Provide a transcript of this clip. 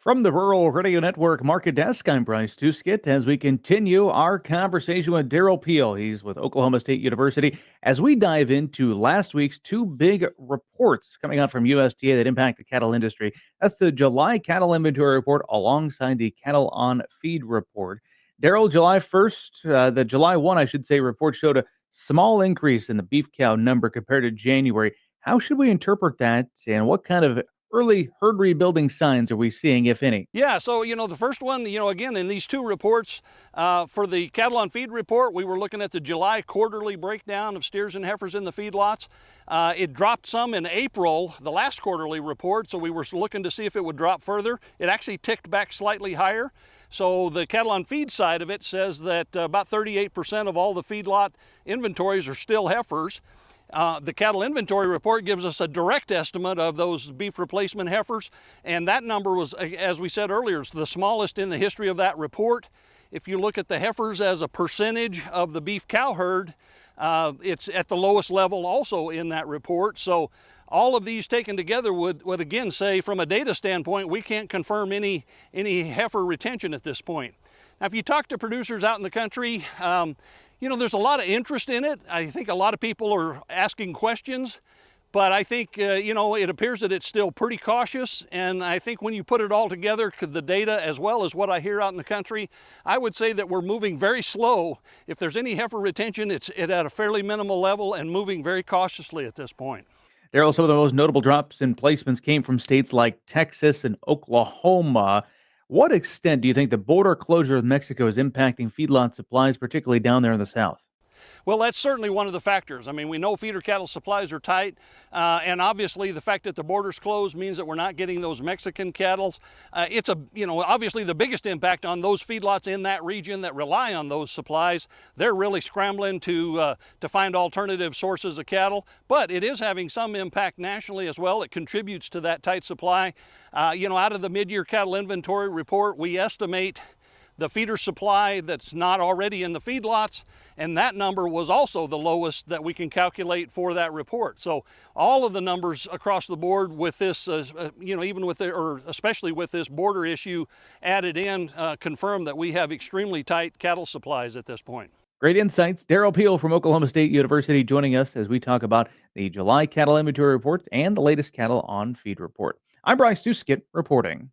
From the Rural Radio Network Market Desk, I'm Bryce Doeschot as we continue our conversation with Derrell Peel. He's with Oklahoma State University as we dive into last week's two big reports coming out from USDA that impact the cattle industry. That's the July cattle inventory report alongside the cattle on feed report. Derrell, July 1st, the July 1, I should say, report showed a small increase in the beef cow number compared to January. How should we interpret that, and what kind of early herd rebuilding signs are we seeing, if any? Yeah, so the first one, again, in these two reports, for the cattle on feed report, we were looking at the July quarterly breakdown of steers and heifers in the feedlots. It dropped some in April, the last quarterly report, so we were looking to see if it would drop further. It actually ticked back slightly higher. So the cattle on feed side of it says that about 38% of all the feedlot inventories are still heifers. The cattle inventory report gives us a direct estimate of those beef replacement heifers, and that number was, as we said earlier, it's the smallest in the history of that report. If you look at the heifers as a percentage of the beef cow herd, it's at the lowest level also in that report. So all of these taken together would again say, from a data standpoint, we can't confirm any heifer retention at this point. Now, if you talk to producers out in the country, there's a lot of interest in it. I think a lot of people are asking questions, but I think, it appears that it's still pretty cautious. And I think when you put it all together, the data as well as what I hear out in the country, I would say that we're moving very slow. If there's any heifer retention, it's at a fairly minimal level and moving very cautiously at this point. Derrell, some of the most notable drops in placements came from states like Texas and Oklahoma. What extent do you think the border closure with Mexico is impacting feedlot supplies, particularly down there in the South? Well, that's certainly one of the factors. I mean, we know feeder cattle supplies are tight, and obviously the fact that the border's closed means that we're not getting those Mexican cattle. It's obviously the biggest impact on those feedlots in that region that rely on those supplies. They're really scrambling to find alternative sources of cattle, but it is having some impact nationally as well. It contributes to that tight supply. Out of the mid-year cattle inventory report, we estimate the feeder supply that's not already in the feedlots, and that number was also the lowest that we can calculate for that report. So all of the numbers across the board with this, even with or especially with this border issue added in, confirm that we have extremely tight cattle supplies at this point. Great insights. Derrell Peel from Oklahoma State University joining us as we talk about the July cattle inventory report and the latest cattle on feed report. I'm Bryce Doeschot reporting.